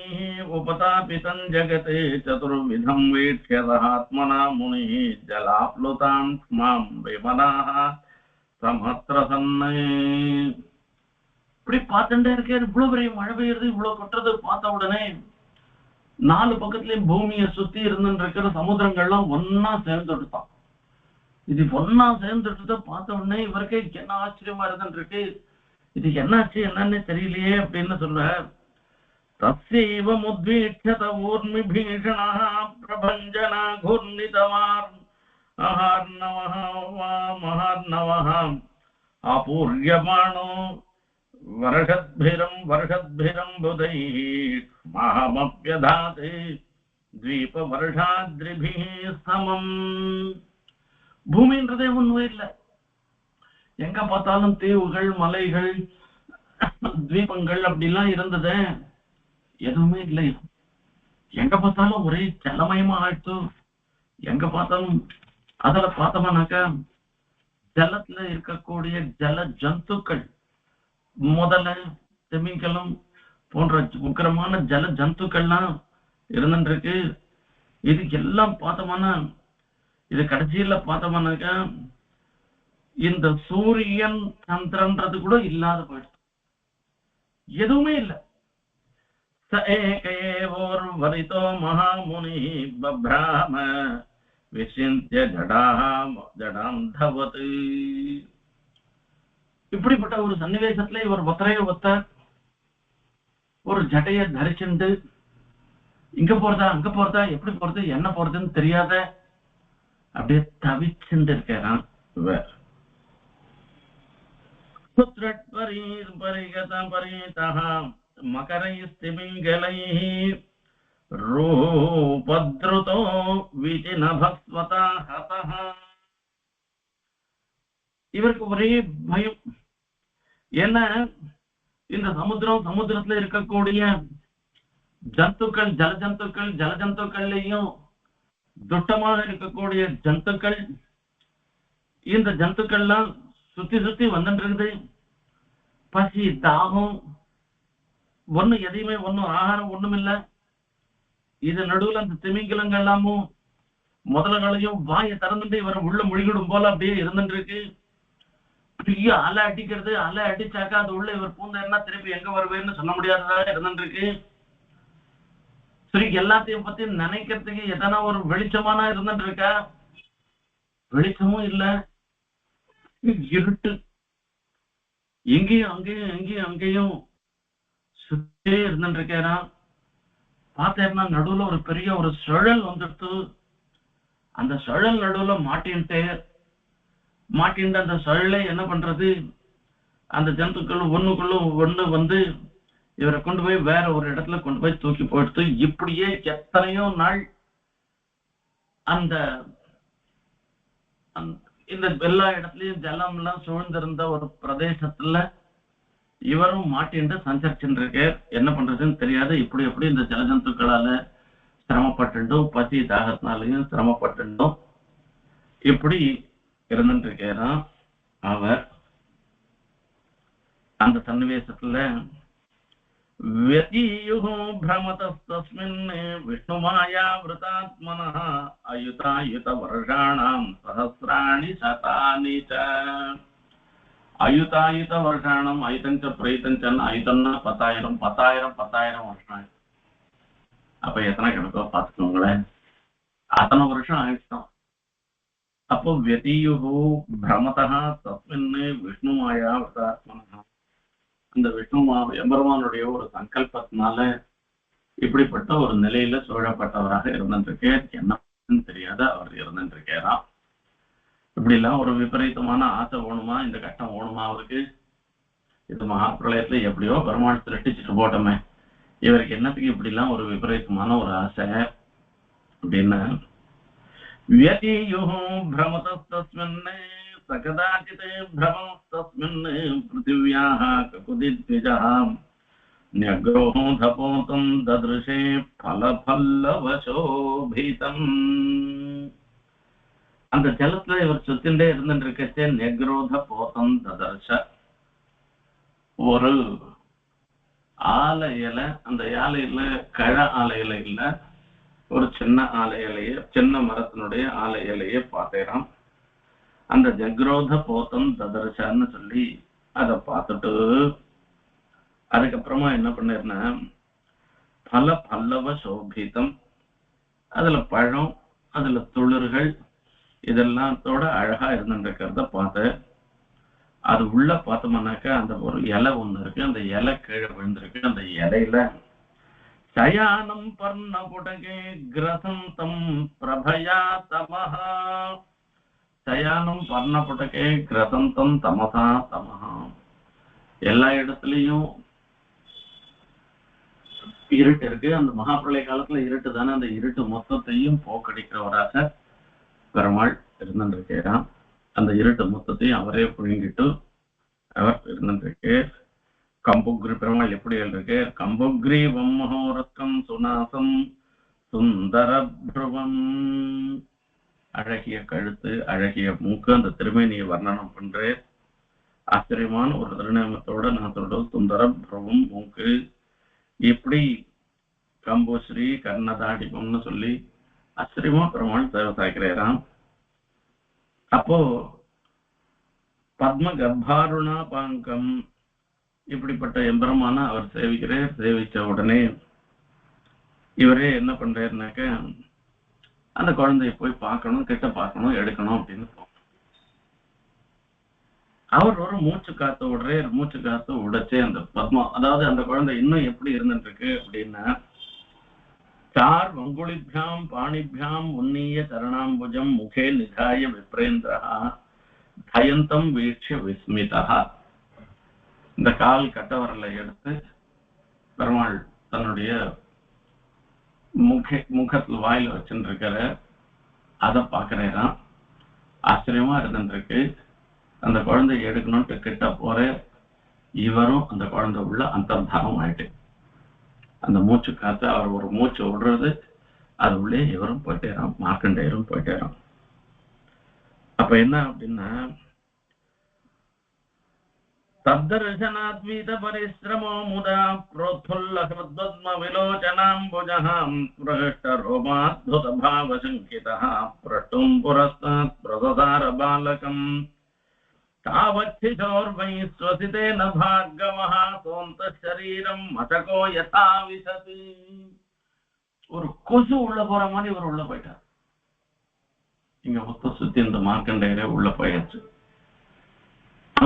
உபதாபிதம் ஜகதே சதுர்விதம் வீட்சதாத்மனா முனி ஜலாப்லுதாம் மாம் விமனாஹ சமத்ரசன்னை. இப்படி பார்த்துட்டே இருக்கேன். இவ்வளவு பெரிய மழை பெய்யுறது, இவ்வளவு கொட்டுறது பார்த்த உடனே 4 பக்கத்துலயும் பூமியை சுத்தி இருந்துட்டு இருக்கிற சமுத்திரங்கள்லாம் ஒன்னா சேர்ந்துட்டான். இது ஒன்னா சேர்ந்துட்டு பார்த்த உடனே இவருக்கே என்ன ஆச்சரியமா இருந்துருக்கு. இது என்னாச்சு என்னன்னு தெரியலையே அப்படின்னு சொல்ல, தஸ்யைவ முத்வீட்சத ஊர்மி பீஷணா பிரபஞ்சனா குர்நிதவார் அஹார்ணவஹ வா மஹார்ணவஹ அபூர்யமானோ வருஷத்பிரம் புதைः மஹமப்யதாதே த்வீப வருஷாத்ரிபிः சமம். பூமின்றதே ஒண்ணுமே இல்லை. எங்க பார்த்தாலும் தீவுகள், மலைகள், தீபங்கள் அப்படிலாம் இருந்தது, எதுவுமே இல்லை. எங்க பார்த்தாலும் ஒரே ஜலமயமா ஆயிடுச்சு. எங்க பார்த்தாலும் அதுல பார்த்தோம்னாக்கா ஜலத்துல இருக்கக்கூடிய ஜல ஜந்துக்கள், முதல்ல திமிங்கலம் போன்ற உக்கிரமான ஜல ஜந்துக்கள்லாம் இருந்துருக்கு. இது எல்லாம் பார்த்தோம்னா, இது கடைசியில பார்த்தோம்னாக்கா இந்த சூரியன் சந்திரன்றது கூட இல்லாத போயிடுச்சு, எதுவுமே இல்லை. ச ஏகேவோர் வரிதோ மகாமுனி பப்ராம விசிந்திய ஜடாந்தவத். இப்படிப்பட்ட ஒரு சன்னிவேசத்துல இவர் ஒத்தரைய ஒத்த ஒரு ஜடைய தரிச்சுண்டு இங்க போறதா அங்க போறதா எப்படி போறது என்ன போறதுன்னு தெரியாத அப்படியே தவிச்சுட்டு இருக்கிறான். மகரைஸ்திமிங்கலைः ரூபத்ருதோ விஜினபஸ்வதா ஹதः. இவருக்கு ஒரே பயம். என்ன, இந்த சமுத்திரத்துல இருக்கக்கூடிய ஜந்துக்கள், ஜலஜந்துக்கள்லையும் துட்டமாக இருக்கக்கூடிய ஜந்துக்கள், இந்த ஜந்துக்கள்லாம் சுத்தி சுத்தி வந்துட்டு இருக்குது. பசி, தாகம், ஒண்ணு எதையுமே ஒண்ணும் ஆகாரம் ஒண்ணும் இல்லை. இது நடுவுல அந்த திமிங்கலங்கள் எல்லாமும் முதல்களையும் வாயை திறந்துட்டு இவர் உள்ள முழுகிடும் போல அப்படியே இருந்துட்டு இருக்கு. பெரிய அலை அடிக்கிறது. அலை அடிச்சாக்கா அது உள்ள இவர் பூந்தா திருப்பி எங்க வருவேன்னு சொல்ல முடியாததா இருந்துட்டு இருக்கு. சரி, எல்லாத்தையும் பத்தி நினைக்கிறதுக்கு எதனா ஒரு வெளிச்சமானா இருந்துட்டு இருக்கா? வெளிச்சமும் இல்ல, இருட்டு. எங்கேயும் அங்கேயும் சுத்தே இருந்துட்டு இருக்கேனா. பார்த்தேன்னா நடுவுல ஒரு பெரிய ஒரு சுழல் வந்துடுத்து. அந்த சுழல் நடுவுல மாட்டின்ட்டு அந்த சுழலை என்ன பண்றது, அந்த ஜந்துக்கள் ஒண்ணுக்குள்ள ஒண்ணு வந்து இவரை கொண்டு போய் வேற ஒரு இடத்துல கொண்டு போய் தூக்கி போயிடுத்து. இப்படியே எத்தனையோ நாள் அந்த இந்த எல்லா இடத்துலயும் ஜலம் எல்லாம் சூழ்ந்திருந்த ஒரு பிரதேசத்துல இவரும் மாட்டின்று சஞ்சரிச்சுட்டு இருக்கு. என்ன பண்றதுன்னு தெரியாது. இப்படி எப்படி இந்த ஜலஜந்துக்களால சிரமப்பட்டுட்டோம், பசி தாகத்தினாலையும் சிரமப்பட்டுட்டோம், இப்படி இருந்துட்டு இருக்கிறான் அவர். அந்த சன்னிவேசத்துல व्यतीयुः भ्रमतस्तस्मिन् विष्णुमायावृतात्मनः अयुतायुतवर्षाणां सहस्राणि शतानि च. अयुतायुतवर्षाणां अयुतं च प्रयुतं च अयुतம்னா 10,000 வருஷம். அப்ப எத்தனை கணக்கோ பார்த்துக்கோங்களேன். அத்தனை வருஷம் ஆயிடுச்சான். அப்போ व्यतीयुः भ्रमतः तस्मिन् विष्णुमायावृतात्मनः, அந்த விஷ்ணு எம்பெருமானுடைய ஒரு சங்கல்பத்தினால இப்படிப்பட்ட ஒரு நிலையில சூழப்பட்டவராக இருந்துருக்கு. என்ன தெரியாத அவர் இருந்துட்டு இருக்காராம். இப்படி எல்லாம் ஒரு விபரீதமான ஆசை ஓணுமா, இந்த கட்டம் ஓணுமா அவருக்கு? இது மகாபிரளயத்துல எப்படியோ பெருமாள் திருட்டிச்சுட்டு போட்டோமே, இவருக்கு என்னத்துக்கு இப்படி எல்லாம் ஒரு விபரீதமான ஒரு ஆசை அப்படின்னா, व्यतीयुः भ्रमतस्तस्मिन् सकदाचिते भ्रमस्तस्मिन् पृथिव्याः ककुदिद्विजः न्यग्रोधपोतं ददृशे फलफल्लवशोभितम्. அந்த ஜலத்துல இவர் சுத்திண்டே இருந்துட்டு இருக்கச்சே நெக்ரோத போதம் ததர்ஷ, ஒரு ஆலை இலை, அந்த ஆலையில கழ ஆலை இலை இல்ல, ஒரு சின்ன ஆலை இலைய, சின்ன மரத்தினுடைய ஆலை இலைய பார்த்தேறான். அந்த ஜக்ரோத போத்தம் ததர்ஷான்னு சொல்லி அதை பார்த்துட்டு அதுக்கப்புறமா என்ன பண்ணிருந்தா, பல பல்லவ சோபிதம், அதுல பழம், அதுல துளிர்கள் இதெல்லாத்தோட அழகா இருந்துருக்கிறத பார்த்தேன். அது உள்ள பார்த்தோம்னாக்கா அந்த ஒரு இலை ஒண்ணு இருக்கு, அந்த இலை கீழே விழுந்திருக்கு. அந்த இலையில சயானம் பர்ண புடகே கிரசந்தம் பிரபயா தமஹா, சயானம் பர்ண புடகே கிரசந்தம் தமசா தமஹா. எல்லா இடத்துலயும் இருட்டு இருக்கு. அந்த மகாபிரளய காலத்துல இருட்டு தானே, அந்த இருட்டு மொத்தத்தையும் போக்கடிக்கிறவராக பெருமாள் இருந்துருக்கிறான். அந்த இருட்டு மொத்தத்தையும் அவரே புழுங்கிட்டு அவர் இருந்துருக்கு. கம்புக்ரி பெருமாள் எப்படி இருக்கு? கம்புக்ரீவம் மகோரக்கம் சுனாசம் சுந்தரப்ருவம், அழகிய கழுத்து, அழகிய மூக்கு, அந்த திருமேனியை வர்ணனம் பண்றேன். ஆச்சரியமான ஒரு திருநாமத்தோட நான் சொல்றது சுந்தரப்ருவம் மூக்கு. இப்படி கம்புஸ்ரீ கர்ணதாடிபம்னு சொல்லி ஆச்சரியமா பெருமாள் சேவை சாய்க்கிறாராம். அப்போ பத்ம கர்ப்பாருணா பாங்கம், இப்படிப்பட்ட எம்பெருமான அவர் சேவிக்கிறார். சேவிச்ச உடனே இவரே என்ன பண்றாருனாக்க, அந்த குழந்தைய போய் பார்க்கணும், கிட்ட பார்க்கணும், எடுக்கணும் அப்படின்னு அவர் ஒரு மூச்சு காத்து விடுறே. மூச்சு காத்து உடைச்சே அந்த பத்மா, அதாவது அந்த குழந்தை இன்னும் எப்படி இருந்துட்டு இருக்கு அப்படின்னா, சார் வங்குளிபியாம் பாணிபியாம் உன்னிய சரணாம்புஜம் முகே நிதாய விப்ரேந்திரா தயந்தம் வீட்ச விஸ்மிதா. இந்த கால் கட்டவரலை எடுத்து பெருமாள் தன்னுடைய முகத்துல வாயில வச்சுட்டு இருக்கிற அதை பார்க்கிறேன். ஆச்சரியமா இருந்துருக்கு. அந்த குழந்தைய எடுக்கணும்ட்டு கிட்ட போற இவரும் அந்த குழந்தை உள்ள அந்தர்தானம் ஆயிட்டு, அந்த மூச்சு காத்து அவர் ஒரு மூச்சு விடுறது, அது உள்ளே இவரும் போயிட்டேறான், மார்க்கண்டேயரும் போயிட்டேறான். அப்ப என்ன அப்படின்னா, தத்தர்சனாத்வீத பரிசிரமோ முதா புரோத்ஃபுல்ல ஹ்ருத்வத்ம விலோச்சனாம்புஜஹாம் பிரஹஷ்ட ரோமாத்புத பாவசங்கிதஹ பிரஷ்டும் புரஸ்தாத் பிரததார பாலகம் தாவச்சிதோர்வை ஸ்வசிதேன பார்கவஹ சோந்த சரீரம் மசகோ யதா விசதி. ஒரு கொசு உள்ள போற மாதிரி இவர் உள்ள போயிட்டார். இங்க மொத்த சுத்தி இந்த மார்க்கண்டேயரே உள்ள போயாச்சு.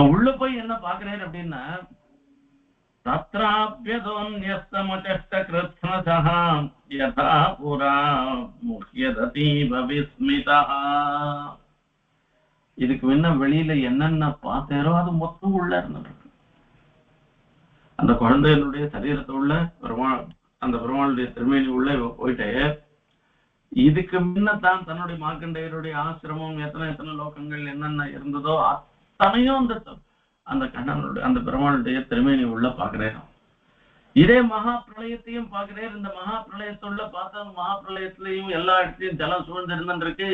உள்ள போய் என்ன பாக்குறாரு அப்படின்னா, தத்ராப்யதோன்யஸ்தமசஷ்ட கிருத்னசஹ யதா புரா முஹ்யததீவ விஸ்மிதா. இதுக்கு முன்ன வெளியில என்னென்ன பார்த்தேரோ அது மொத்தம் உள்ள இருந்துருக்கு. அந்த குழந்தைகளுடைய சரீரத்தை உள்ள பெருமாள், அந்த பெருமாளுடைய திருமேனி உள்ள போயிட்டே, இதுக்கு முன்னதான் தன்னுடைய மார்க்கண்டேயருடைய ஆசிரமம் எத்தனை எத்தனை லோகங்கள் என்னென்ன இருந்ததோ அத்தனையும் அந்த கண்ணனுடைய அந்த பெருமாளுடைய திருமேனி உள்ள பாக்குறேன். இதே மகா பிரளயத்தையும் பாக்குறேன். இந்த மகா பிரளயத்துள்ள பார்த்தா மகா பிரளயத்திலையும் எல்லா இடத்தையும் ஜலம் சூழ்ந்து இருந்துருக்கு.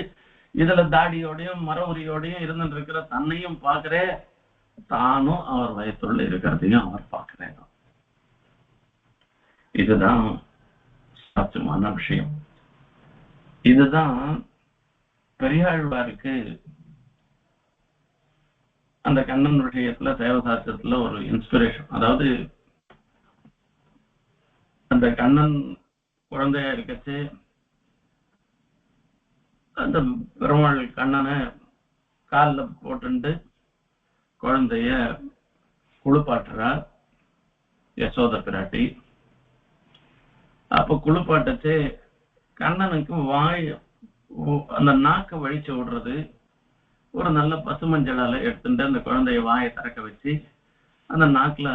இதுல தாடியோடையும் மரவுரியோடையும் இருந்துட்டு இருக்கிற தன்னையும் பார்க்கிறேன், தானும் அவர் வயத்துள்ள இருக்கிறதையும் அவர் பார்க்கிறேன். இதுதான் சத்தியமான விஷயம். இதுதான் பெரியாழ்வாருக்கு அந்த கண்ணன் விஷயத்துல தேவசாஸ்திரத்துல ஒரு இன்ஸ்பிரேஷன். அதாவது அந்த கண்ணன் குழந்தையா இருக்கச்சு அந்த பெருமாள் கண்ணனை காலில் போட்டு குழந்தைய குளிப்பாட்டுறார் யசோத பிராட்டி. அப்ப குளிப்பாட்டச்சு கண்ணனுக்கு வாய் அந்த நாக்கை வழிச்சு விடுறது. ஒரு நல்ல பசுமஞ்சளால எடுத்துட்டு அந்த குழந்தைய வாயை திறக்க வச்சு அந்த நாக்குல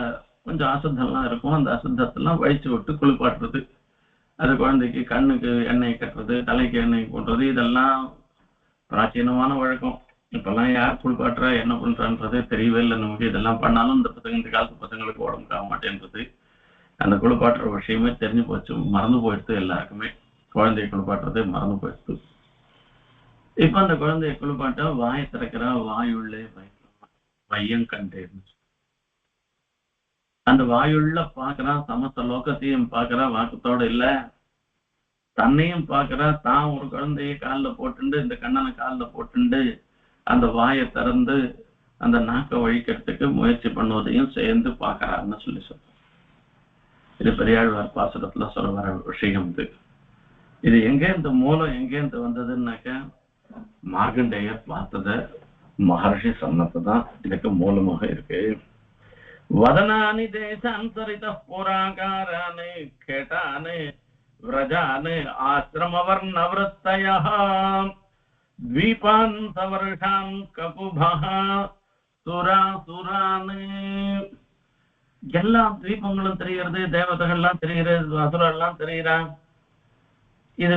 கொஞ்சம் அசுத்தம்லாம் இருக்கும், அந்த அசுத்தத்தெல்லாம் வழிச்சு விட்டு குளிப்பாட்டுறது. அது குழந்தைக்கு கண்ணுக்கு எண்ணெய் கட்டுறது, தலைக்கு எண்ணெய் போடுறது, இதெல்லாம் பிராச்சீனமான வழக்கம். இப்பெல்லாம் யார் குளிப்பாட்டுறா என்ன பண்றான்றதே தெரியவே இல்லை நமக்கு. இதெல்லாம் பண்ணாலும் இந்த காலத்து பசங்களுக்கு உடம்புக்கு ஆக மாட்டேன்றது. அந்த குளிப்பாட்டுற விஷயமே தெரிஞ்சு போச்சு, மறந்து போயிடுது. எல்லாருக்குமே குழந்தைய குளிப்பாட்டுறதே மறந்து போயிடுது. இப்ப அந்த குழந்தைய குளிப்பாட்ட வாயை திறக்கிறா, வாயுள்ளே வையம் கண்டேன். அந்த வாயுள்ள பாக்குறா, சமஸ்த லோகத்தையும் பாக்குறா, வாக்கத்தோட இல்ல தன்னையும் பாக்குறா. தான் ஒரு குழந்தைய காலில் போட்டுண்டு இந்த கண்ணனை காலில் போட்டுண்டு அந்த வாயை திறந்து அந்த நாக்கை வழிக்கிறதுக்கு முயற்சி பண்ணுவதையும் சேர்ந்து பாக்குறான்னு சொல்லி சொல்ற. இது பெரியாழ்வார் பாசுரத்துல சொல்ல வர விஷயம். இது எங்கே இந்த மூலம் எங்கேருந்து வந்ததுன்னாக்க, மார்கண்டேயர் பார்த்தத மகர்ஷி சொன்னதுதான் இதுக்கு மூலமாக இருக்கு. வதனானி தேசாந்தரித புராகாரானே கேட்டானே விரஜானே ஆசிரமவர்ணவருத்தயः த்வீபான் சவர்ஷான் ககுபஹ சுராசுரானே. எல்லா தீபங்களும் தெரிகிறது, தேவதைகள்லாம் தெரிகிறது, அசுரெல்லாம் தெரிகிறான். இது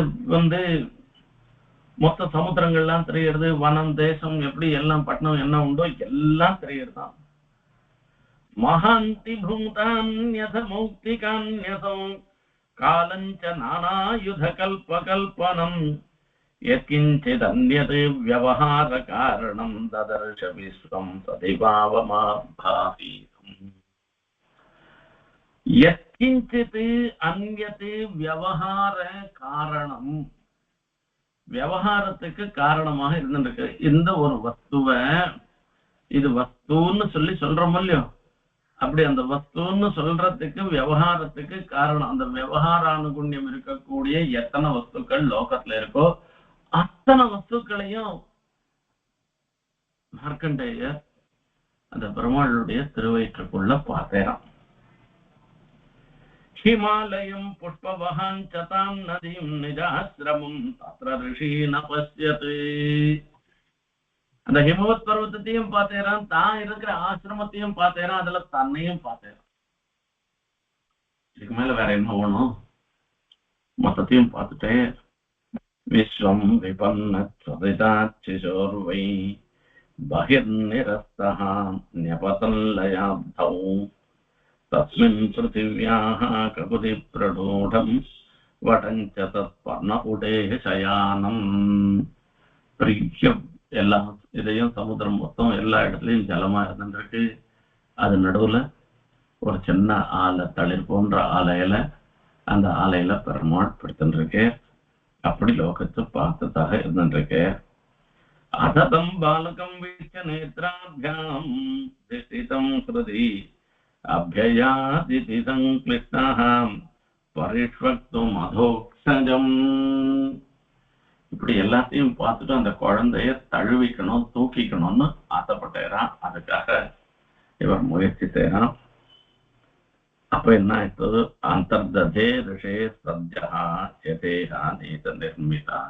மொத்த சமுத்திரங்கள்லாம் தெரிகிறது, வனம் தேசம் எப்படி எல்லாம் பட்டணம் என்ன உண்டோ எல்லாம் தெரிகிறதான். மகாந்தி பூதான்யத மௌக்திகான்யசம் காலஞ்ச நானாயுத கல்பகல்பனம் யத்கிஞ்சித் அன்யத் வியவஹார காரணம் ததர்ஷ விஸ்வம் ததைவாவமாபாவீதம். யத்கிஞ்சித் அன்யத் வியவஹார காரணம், விவகாரத்துக்கு காரணமாக இருந்துருக்கு இந்த ஒரு வஸ்துவை, இது வஸ்துன்னு சொல்றோம் இல்லையோ, அப்படி அந்த வஸ்துன்னு சொல்றதுக்கு விவகாரத்துக்கு காரணம், அந்த விவகாரானுகுண்யம் இருக்கக்கூடிய எத்தனை வஸ்துக்கள் லோகத்துல இருக்கோ அத்தனை வஸ்துக்களையும் மார்க்கண்டேயர் அந்த பெருமாளுடைய திருவயிற்றுக்குள்ள பார்த்தேராம். ஹிமாலயம் புஷ்பவஹான் சதாம் நதீம் நிஜாஸ்ரமம் தத்ர ரிஷி ந பஸ்யத். அந்த ஹிமவத் பர்வத்தையும் பார்த்தேரான், தான் இருக்கிற ஆசிரமத்தையும் பார்த்தேரான், அதுல தன்னையும் பார்த்தேரான். இதுக்கு மேல வேற என்ன வேணும்? மொத்தத்தையும் பார்த்துட்டே விஸ்வம் விபன்னோர்வை பகிர்நிரஸ்தஹ ஞபதல்லயாப்தௌ தஸ்மின் பிருத்திவ்யாஹ ககுதி பிரடூடம் வடஞ்ச தத்பர்ண உடேசயானம். பெரிய எல்லா இதையும் சமுத்திரம் மொத்தம் எல்லா இடத்துலயும் ஜலமா இருந்துருக்கு. அது நடுவுல ஒரு சின்ன ஆலை, தளிர் போன்ற ஆலையில, அந்த ஆலையில பெருமாள் படுத்துருக்கு. அப்படி லோகத்தை பார்த்ததாக இருந்துருக்கு. அததம் பாலகம் வீச்ச நேத்ராபியாம் திஷ்டிதம் ஹிருதி அப்யயாதிதி சங்க்லிஷ்ணாம் பரிஷ்வக்தும் அதோக்ஷஜம். இப்படி எல்லாத்தையும் பார்த்துட்டு அந்த குழந்தைய தழுவிக்கணும், தூக்கிக்கணும்னு ஆசைப்பட்டேரான். அதுக்காக இவர் முயற்சி செய்யறான். அப்ப என்ன ஆயிட்டு, அந்தர்தே ரிஷே சத்யா யதேஹா நீத நிர்மிதா,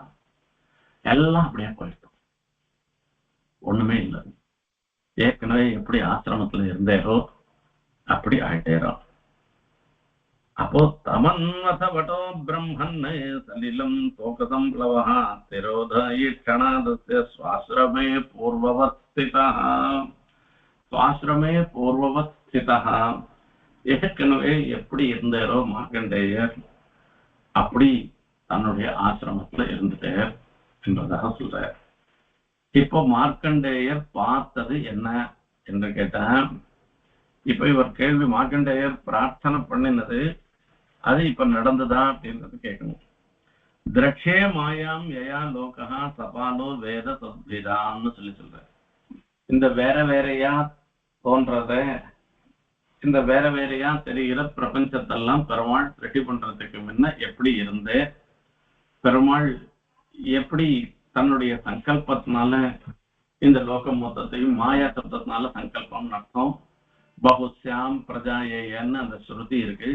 எல்லாம் அப்படியே போயிட்டோம், ஒண்ணுமே இல்லை. ஏற்கனவே எப்படி ஆசிரமத்துல இருந்தேரோ அப்படி ஆயிட்டேரான். அப்போ தமன்வத வட்டோ பிரம்மன் சலிலம் தோகதம் பிளவஹா திரோதயிஷணாதஸ்ய ஸ்வாஸ்ரமே பூர்வவத் ஸ்திதஹ. ஸ்வாஸ்ரமே பூர்வவத் ஸ்திதஹ, ஏற்கனவே எப்படி இருந்தாரோ மார்க்கண்டேயர் அப்படி தன்னுடைய ஆசிரமத்துல இருந்துட்டார் என்பதாக சொல்றார். இப்போ மார்க்கண்டேயர் பார்த்தது என்ன என்று கேட்டா, இப்ப இவர் கேள்வி மார்க்கண்டேயர் பிரார்த்தனை பண்ணினது அது இப்ப நடந்ததா அப்படின்றது கேட்கணும். திரட்சே மாயாம் யயா லோகா சபாலோ வேத தத்விதான்னு சொல்ற. இந்த வேற வேறையா தோன்றத, இந்த வேற வேறையா தெரிகிற பிரபஞ்சத்தெல்லாம் பெருமாள் ரெடி பண்றதுக்கு முன்ன எப்படி இருந்தே, பெருமாள் எப்படி தன்னுடைய சங்கல்பத்தினால இந்த லோகம் மொத்தத்தையும், மாயா சப்தத்தினால சங்கல்பம் அர்த்தம், பகுஸ்யாம் பிரஜாயன்னு அந்த ஸ்ருதி இருக்கு,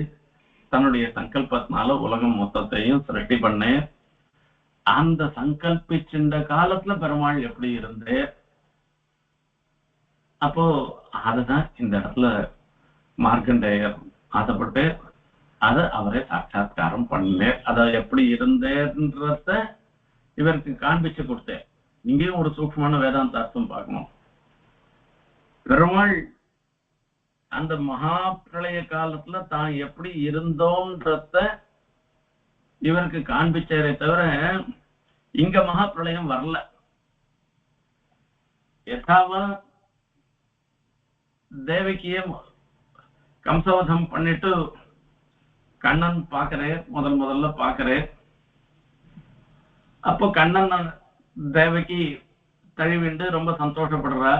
தன்னுடைய சங்கல்பத்தினால உலகம் மொத்தத்தையும் சிருஷ்டி பண்ணே. அந்த சங்கல்பிச்சின்ற காலத்துல பெருமாள் எப்படி இருந்தே, அப்போ அதுதான் இந்த இடத்துல மார்க்கண்டேயர் ஆசைப்பட்டு அதை அவரே சாட்சாத்காரம் பண்ணே. அதை எப்படி இருந்தேன்றத இவருக்கு காண்பிச்சு கொடுத்தேன். இங்கேயும் ஒரு சூக்ஷ்மமான வேதாந்த அர்த்தம் பார்க்கணும். பெருமாள் அந்த மகா பிரளய காலத்துல தான் எப்படி இருந்தோன்றத இவருக்கு காண்பிச்சாரே தவிர இங்க மகா பிரளயம் வரல. யதாவா தேவகிய கம்சவதம் பண்ணிட்டு கண்ணன் பாக்குறேன், முதல்ல பாக்குறேன். அப்போ கண்ணன் தேவகி தழுவிண்டு ரொம்ப சந்தோஷப்படுறா.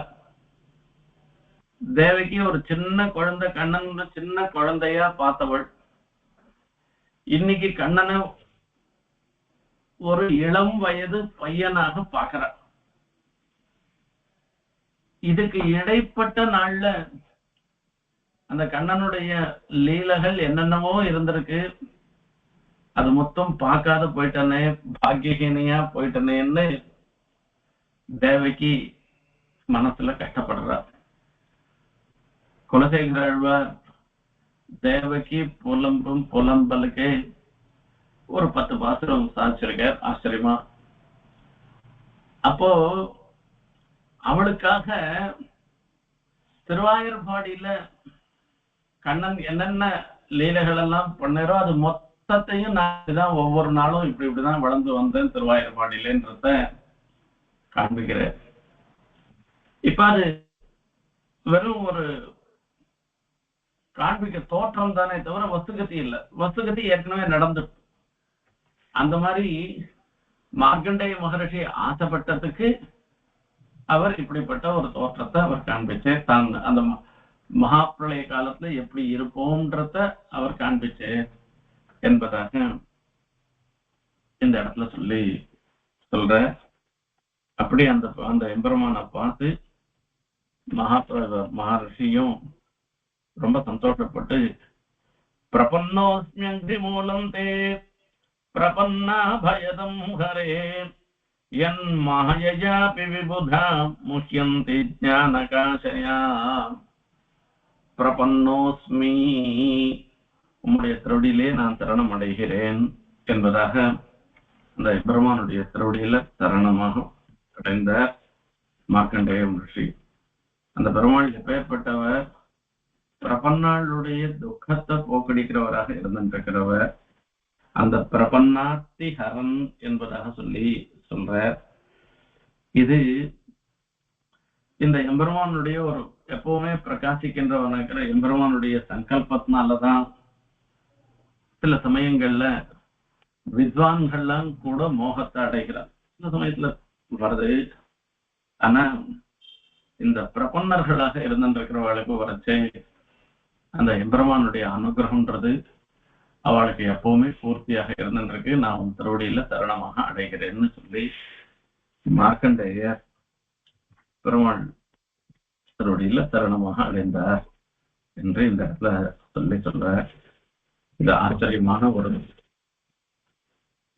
தேவகி ஒரு சின்ன குழந்தை, கண்ணன் சின்ன குழந்தையா பார்த்தவள். இன்னைக்கு கண்ணனை ஒரு இளம் வயது பையனாக பார்க்கிறார். இதுக்கு இடைப்பட்ட நாள்ல அந்த கண்ணனுடைய லீலைகள் என்னென்னவோ இருந்திருக்கு. அது மொத்தம் பார்க்காத போயிட்டனே, பாக்கியஹீனியா போயிட்டனேன்னு தேவகி மனசுல கஷ்டப்படுறார். குலசேகர ஆழ்வார் தேவகி புலம்பும் புலம்பலுக்கு ஒரு 10 பாசுரம் சாதிச்சிருக்கார் ஆச்சரியமா. அப்போ அவளுக்காக திருவாயூர்பாடியில கண்ணன் என்னென்ன லீலைகள் எல்லாம் பண்ணாரோ அது மொத்தத்தையும் நான் தான் ஒவ்வொரு நாளும் இப்படிதான் வளர்ந்து வந்தேன் திருவாயூர்பாடியிலன்றத காண்பிக்கிறேன். இப்ப அது வெறும் ஒரு காண்பிக்க தோற்றம் தானே தவிர வஸ்துகதி இல்லை. வஸ்துகதி ஏற்கனவே நடந்து அந்த மாதிரி மார்க்கண்டேய மகரிஷி ஆசைப்பட்டதுக்கு அவர் இப்படிப்பட்ட ஒரு தோற்றத்தை அவர் காண்பிச்சு தான் அந்த மகாபிரளய காலத்துல எப்படி இருப்போம்ன்றத அவர் காண்பிச்சு என்பதாக இந்த இடத்துல சொல்ற. அப்படி அந்த எம்பெருமானை பார்த்து மகரிஷியும் ரொம்ப சந்தோஷப்பட்டு பிரபன்னோஸ்மியங்கி மூலம் தே பிரபன்னா பயதம் ஹரே என் மாயையாபி விபுதா முஹ்யந்தி ஞானகாசயா பிரபன்னோஸ்மி உம்முடைய திருவடியிலே நான் சரணம் அடைகிறேன் என்பதாக அந்த எம்பெருமானுடைய திருவடியில சரணமாக அடைந்த மார்க்கண்டேய ரிஷி. அந்த பெருமாள் எப்பேற்பட்டவர், பிரபன்னாளுடைய துக்கத்தை போக்கடிக்கிறவராக இருந்திருக்கிறவர், அந்த பிரபன்னார்த்தி ஹரன் என்பதாக சொல்ற. இது இந்த எம்பெருமானுடைய ஒரு எப்பவுமே பிரகாசிக்கின்றவனாகிற எம்பெருமானுடைய சங்கல்பத்தினாலதான் சில சமயங்கள்ல வித்வான்கள்லாம் கூட மோகத்தை அடைகிறார். சில சமயத்துல வருது. ஆனா இந்த பிரபன்னர்களாக இருந்திருக்கிறவர்களுக்கு வரச்சே அந்த எம்பெருமானுடைய அனுகிரகம்ன்றது அவளுக்கு எப்பவுமே பூர்த்தியாக இருந்திருக்கு. நான் உன் திருவடியில சரணமாக அடைகிறேன்னு சொல்லி மார்க்கண்டேயர் பெருமாள் திருவடியில சரணமாக அடைந்தார் என்று இந்த இடத்துல சொல்ற. இது ஆச்சரியமான ஒரு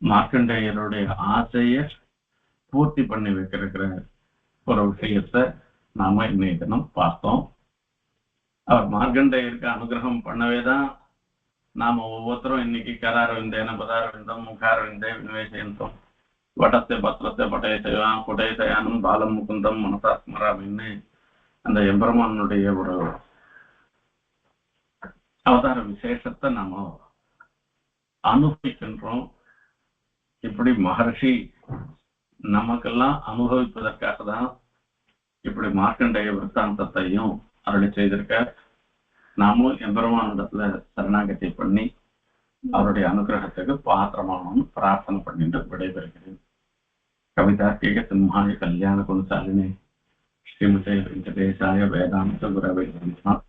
மார்க்கண்டேயருடைய ஆசைய பூர்த்தி பண்ணி வைக்கிற ஒரு விஷயத்தை நாம இன்னைய தினம் பார்த்தோம். அவர் மார்க்கண்டேயருக்கு அனுகிரகம் பண்ணவேதான் நாம ஒவ்வொருத்தரும் இன்னைக்கு கராரவிந்தேன பதாரவிந்தம் முகாரவிந்தே விநிவேசயந்தம் வட்டத்தை பத்திரத்தை பட்டயசையான் குடையசையானும் பாலம் முகுந்தம் மனசாஸ்மராமின்னு அந்த எம்பெருமானுடைய ஒரு அவதார விசேஷத்தை நாம அனுபவிக்கின்றோம். இப்படி மகர்ஷி நமக்கெல்லாம் அனுபவிப்பதற்காக தான் இப்படி மார்க்கண்டேய விருத்தாந்தத்தையும் அருளி செய்திருக்க. நாமும் எம்பெருமானிடத்துல சரணாகதி பண்ணி அவருடைய அனுகிரகத்துக்கு பாத்திரமானோம்னு பிரார்த்தனை பண்ணிட்டு விடைபெறுகிறேன். கவிதார்க்கிக சிம்ஹாய கல்யாண குணசாலினி ஸ்ரீமதே வெங்கடேசாய வேதாந்த குரவே நமஹ.